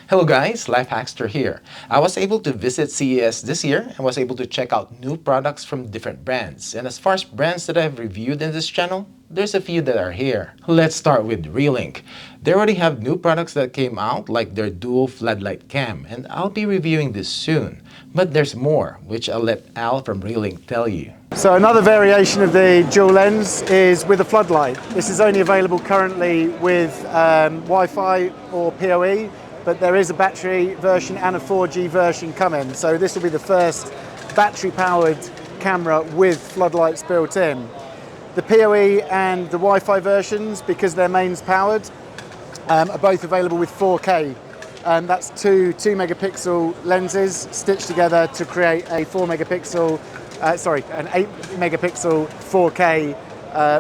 Hello guys, LifeHackster here. I was able to visit CES this year and was able to check out new products from different brands. And as far as brands that I've reviewed in this channel, there's a few that are here. Let's start with Reolink. They already have new products that came out, like their dual floodlight cam, and I'll be reviewing this soon. But there's more, which I'll let Al from Reolink tell you. So another variation of the dual lens is with a floodlight. This is only available currently with Wi-Fi or PoE, but there is a battery version and a 4G version coming. So this will be the first battery-powered camera with floodlights built in. The PoE and the Wi-Fi versions, because they're mains powered, are both available with 4K. That's two 2-megapixel lenses stitched together to create a an 8-megapixel 4K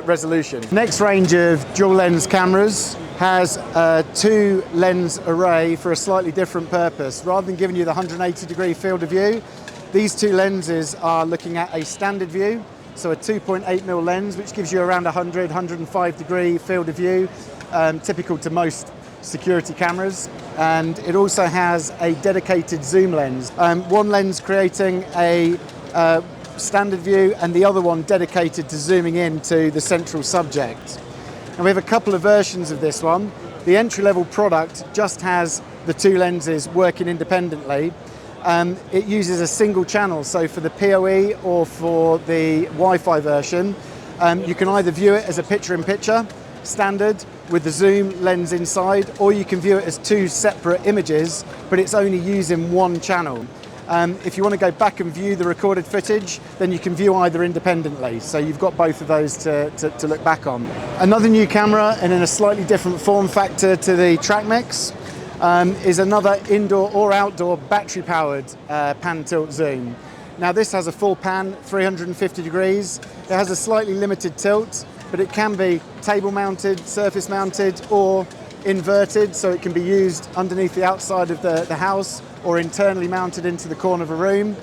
resolution. Next range of dual lens cameras has a 2-lens array for a slightly different purpose. Rather than giving you the 180-degree field of view, these two lenses are looking at a standard view, so a 2.8mm lens, which gives you around 105-degree field of view, typical to most security cameras. And it also has a dedicated zoom lens. One lens creating a standard view and the other one dedicated to zooming in to the central subject. And we have a couple of versions of this one. The entry-level product just has the two lenses working independently. It uses a single channel, so for the PoE or for the Wi-Fi version, you can either view it as a picture-in-picture, standard, with the zoom lens inside, or you can view it as two separate images, but it's only using one channel. If you want to go back and view the recorded footage, then you can view either independently. So you've got both of those to look back on. Another new camera, and in a slightly different form factor to the TrackMix, is another indoor or outdoor battery-powered pan-tilt zoom. Now this has a full pan, 350 degrees. It has a slightly limited tilt, but it can be table-mounted, surface-mounted, or inverted, so it can be used underneath the outside of the house or internally mounted into the corner of a room.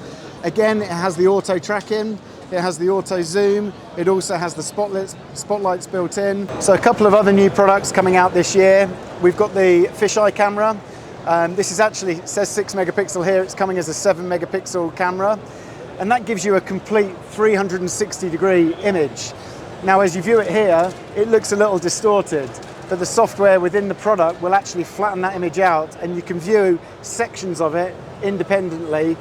Again, it has the auto tracking, it has the auto zoom, it also has the spotlights built in. So a couple of other new products coming out this year. We've got the fisheye camera. This is actually, it says 6-megapixel here, it's coming as a 7-megapixel camera. And that gives you a complete 360-degree image. Now, as you view it here, it looks a little distorted, but the software within the product will actually flatten that image out, and you can view sections of it independently.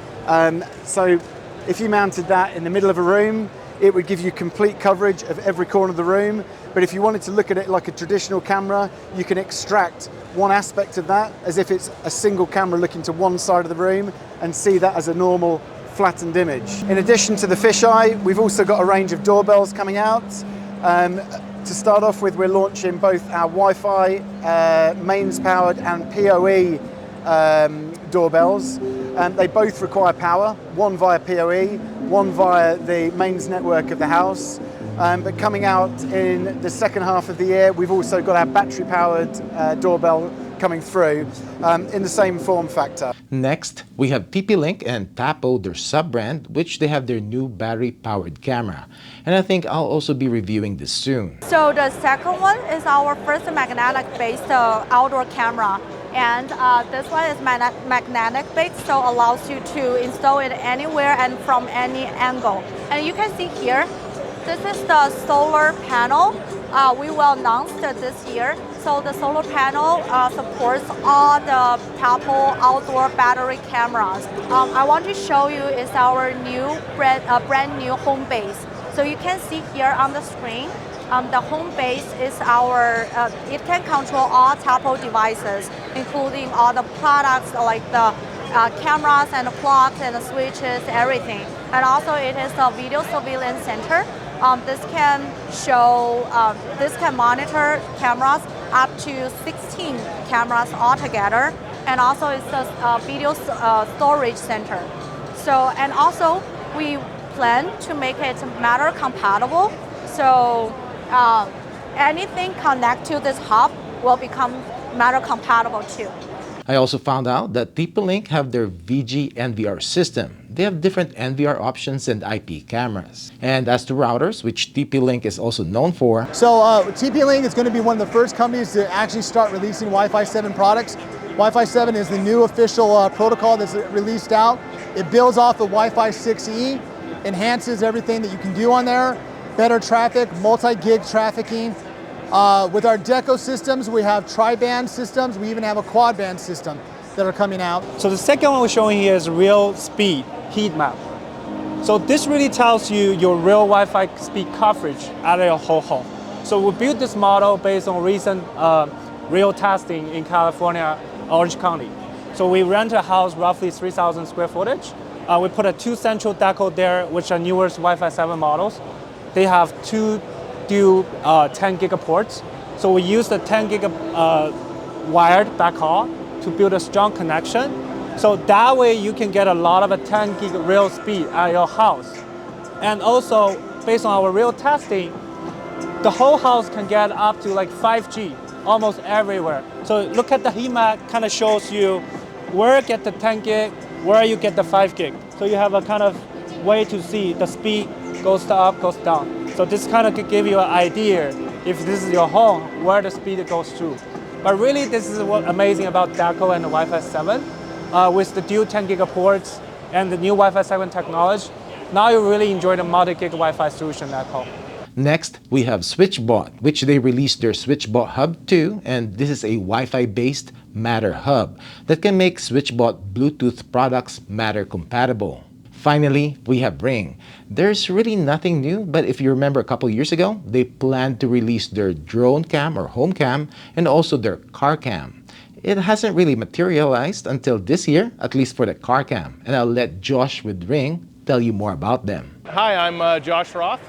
So if you mounted that in the middle of a room, it would give you complete coverage of every corner of the room. But if you wanted to look at it like a traditional camera, you can extract one aspect of that as if it's a single camera looking to one side of the room and see that as a normal flattened image. In addition to the fisheye, we've also got a range of doorbells coming out. To start off with, we're launching both our Wi-Fi, mains-powered and PoE doorbells. They both require power, one via PoE, one via the mains network of the house. But coming out in the second half of the year, we've also got our battery-powered doorbell coming through in the same form factor. Next, we have TP-Link and Tapo, their sub-brand, which they have their new battery-powered camera. And I think I'll also be reviewing this soon. So the second one is our first magnetic-based outdoor camera. And this one is magnetic-based, so allows you to install it anywhere and from any angle. And you can see here, this is the solar panel. We will announce this year. So the solar panel supports all the Tapo outdoor battery cameras. I want to show you is our new brand new home base. So you can see here on the screen, the home base is our, it can control all Tapo devices, including all the products like the cameras and the plugs and the switches, everything. And also it is a video surveillance center. This can show, this can monitor cameras up to 16 cameras altogether, and also it's a video storage center. So, and also we plan to make it Matter compatible. So anything connect to this hub will become Matter compatible too. I also found out that TP-Link have their VG NVR system. They have different NVR options and IP cameras. And as to routers, which TP-Link is also known for. So TP-Link is going to be one of the first companies to actually start releasing Wi-Fi 7 products. Wi-Fi 7 is the new official protocol that's released out. It builds off the Wi-Fi 6E, enhances everything that you can do on there, better traffic, multi-gig trafficking. With our Deco systems, we have tri-band systems. We even have a quad-band system that are coming out. So the second one we're showing here is real speed heat map. So this really tells you your real Wi-Fi speed coverage out of your whole home. So we built this model based on recent real testing in California, Orange County. So we rent a house roughly 3,000 square footage. We put a 2 central Deco there, which are newest Wi-Fi 7 models. They have 2 dual 10 gig ports. So we use the 10 gig wired backhaul to build a strong connection. So that way you can get a lot of a 10 gig real speed at your house. And also, based on our real testing, the whole house can get up to like 5G almost everywhere. So look at the heat map, kind of shows you where you get the 10 gig, where you get the 5 gig. So you have a kind of way to see the speed goes up, goes down. So this kind of could give you an idea if this is your home, where the speed goes through. But really, this is what's amazing about Deco and the Wi-Fi 7. With the dual 10 gig ports and the new Wi-Fi 7 technology, now you really enjoy the multi-gig Wi-Fi solution at home. Next, we have SwitchBot, which they released their SwitchBot Hub 2, and this is a Wi-Fi based Matter hub that can make SwitchBot Bluetooth products Matter compatible. Finally, we have Ring. There's really nothing new, but if you remember a couple years ago, they planned to release their drone cam or home cam and also their car cam. It hasn't really materialized until this year, at least for the car cam, and I'll let Josh with Ring tell you more about them. Hi, I'm Josh Roth.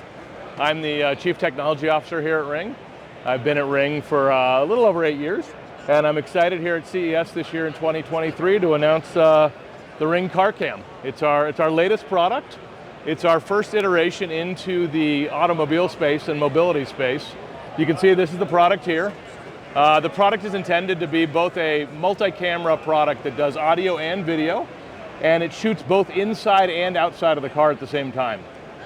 I'm the Chief Technology Officer here at Ring. I've been at Ring for a little over 8 years, and I'm excited here at CES this year in 2023 to announce the Ring Car Cam. It's our latest product. It's our first iteration into the automobile space and mobility space. You can see this is the product here. The product is intended to be both a multi-camera product that does audio and video, and it shoots both inside and outside of the car at the same time.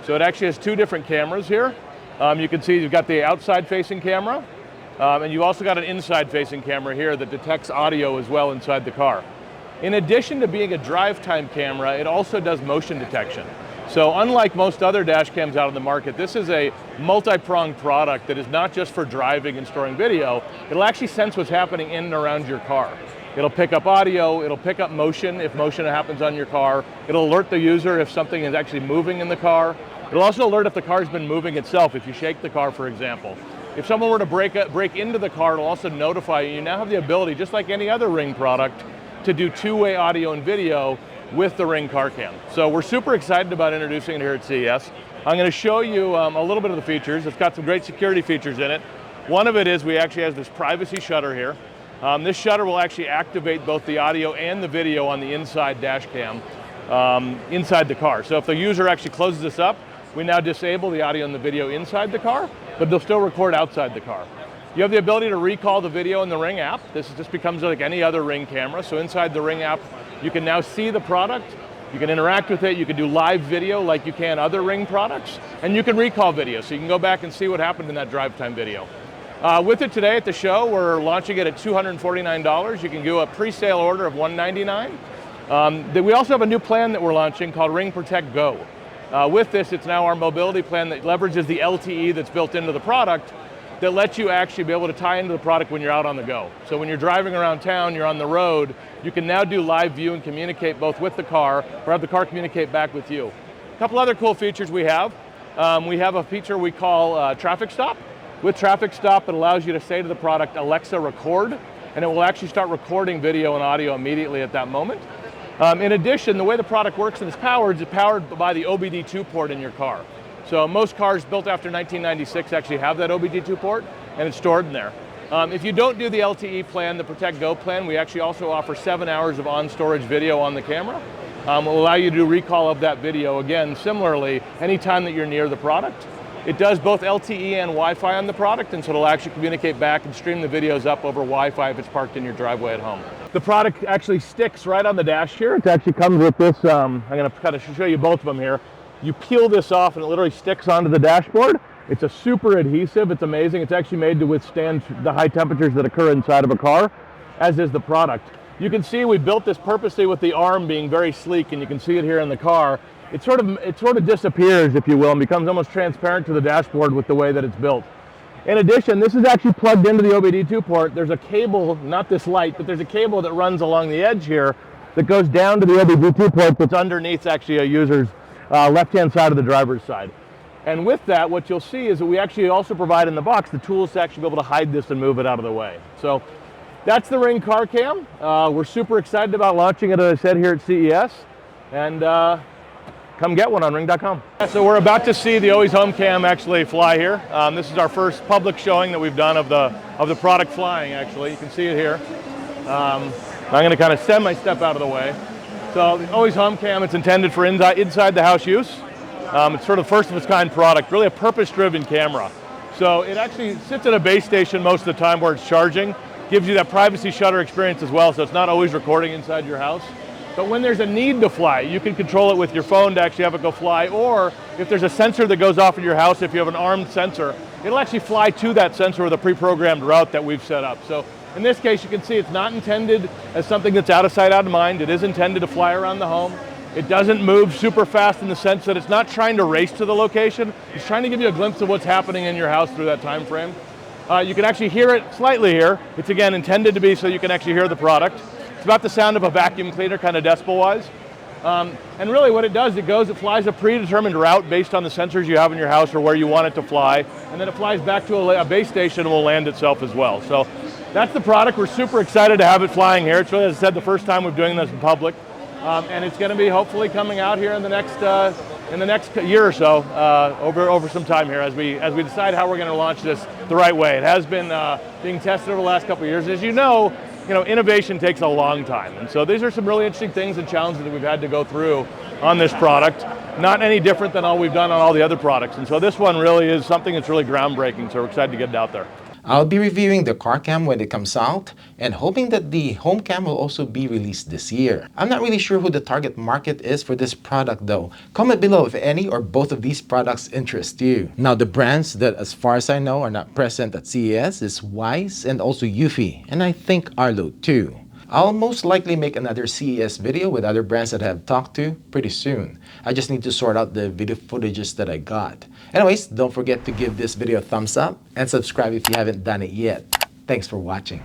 So it actually has 2 different cameras here. You can see you've got the outside-facing camera, and you've also got an inside-facing camera here that detects audio as well inside the car. In addition to being a drive time camera, it also does motion detection. So unlike most other dash cams out on the market, this is a multi-pronged product that is not just for driving and storing video. It'll actually sense what's happening in and around your car. It'll pick up audio, it'll pick up motion if motion happens on your car. It'll alert the user if something is actually moving in the car. It'll also alert if the car's been moving itself, if you shake the car, for example. If someone were to break into the car, it'll also notify you. You now have the ability, just like any other Ring product, to do 2-way audio and video with the Ring Car Cam. So we're super excited about introducing it here at CES. I'm going to show you a little bit of the features. It's got some great security features in it. One of it is we actually have this privacy shutter here. This shutter will actually activate both the audio and the video on the inside dash cam inside the car. So if the user actually closes this up, we now disable the audio and the video inside the car, but they'll still record outside the car. You have the ability to recall the video in the Ring app. This just becomes like any other Ring camera. So inside the Ring app, you can now see the product, you can interact with it, you can do live video like you can other Ring products, and you can recall video, so you can go back and see what happened in that drive time video. With it today at the show, we're launching it at $249. You can do a pre-sale order of $199. We also have a new plan that we're launching called Ring Protect Go. With this, it's now our mobility plan that leverages the LTE that's built into the product that lets you actually be able to tie into the product when you're out on the go. So when you're driving around town, you're on the road, you can now do live view and communicate both with the car or have the car communicate back with you. A couple other cool features we have. We have a feature we call Traffic Stop. With Traffic Stop, it allows you to say to the product, Alexa, record, and it will actually start recording video and audio immediately at that moment. In addition, the way the product works and is powered by the OBD2 port in your car. So most cars built after 1996 actually have that OBD2 port, and it's stored in there. If you don't do the LTE plan, the Protect Go plan, we actually also offer 7 hours of on-storage video on the camera. It will allow you to do recall of that video, again, similarly, anytime that you're near the product. It does both LTE and Wi-Fi on the product, and so it'll actually communicate back and stream the videos up over Wi-Fi if it's parked in your driveway at home. The product actually sticks right on the dash here. It actually comes with this, I'm going to kind of show you both of them here. You peel this off and it literally sticks onto the dashboard. It's a super adhesive, it's amazing. It's actually made to withstand the high temperatures that occur inside of a car, as is the product. You can see we built this purposely with the arm being very sleek, and you can see it here in the car. It sort of disappears, if you will, and becomes almost transparent to the dashboard with the way that it's built. In addition, this is actually plugged into the OBD2 port. There's a cable, not this light, but there's a cable that runs along the edge here that goes down to the OBD2 port that's underneath actually a user's left-hand side of the driver's side. And with that, what you'll see is that we actually also provide in the box the tools to actually be able to hide this and move it out of the way. So that's the Ring car cam. We're super excited about launching it, as I said, here at CES. And come get one on ring.com. So we're about to see the Always Home Cam actually fly here. This is our first public showing that we've done of the product flying, actually. You can see it here. I'm going to kind of semi-step out of the way. So the Always Home Cam, it's intended for inside the house use. It's sort of first of its kind product, really a purpose-driven camera. So it actually sits at a base station most of the time where it's charging, gives you that privacy shutter experience as well, so it's not always recording inside your house. But when there's a need to fly, you can control it with your phone to actually have it go fly, or if there's a sensor that goes off in your house, if you have an armed sensor, it'll actually fly to that sensor with a pre-programmed route that we've set up. So in this case, you can see it's not intended as something that's out of sight, out of mind. It is intended to fly around the home. It doesn't move super fast in the sense that it's not trying to race to the location. It's trying to give you a glimpse of what's happening in your house through that time frame. You can actually hear it slightly here. It's again intended to be so you can actually hear the product. It's about the sound of a vacuum cleaner, kind of decibel-wise. And really what it does, it flies a predetermined route based on the sensors you have in your house or where you want it to fly, and then it flies back to a base station and will land itself as well. So that's the product. We're super excited to have it flying here. It's really, as I said, the first time we're doing this in public. And it's going to be hopefully coming out here in the next year or so, over some time here as we decide how we're going to launch this the right way. It has been being tested over the last couple of years. As you know, innovation takes a long time, and so these are some really interesting things and challenges that we've had to go through on this product. Not any different than all we've done on all the other products, and so this one really is something that's really groundbreaking. So we're excited to get it out there. I'll be reviewing the car cam when it comes out and hoping that the home cam will also be released this year. I'm not really sure who the target market is for this product though. Comment below if any or both of these products interest you. Now the brands that as far as I know are not present at CES is Wyze and also Eufy, and I think Arlo too. I'll most likely make another CES video with other brands that I have talked to pretty soon. I just need to sort out the video footages that I got. Anyways, don't forget to give this video a thumbs up and subscribe if you haven't done it yet. Thanks for watching.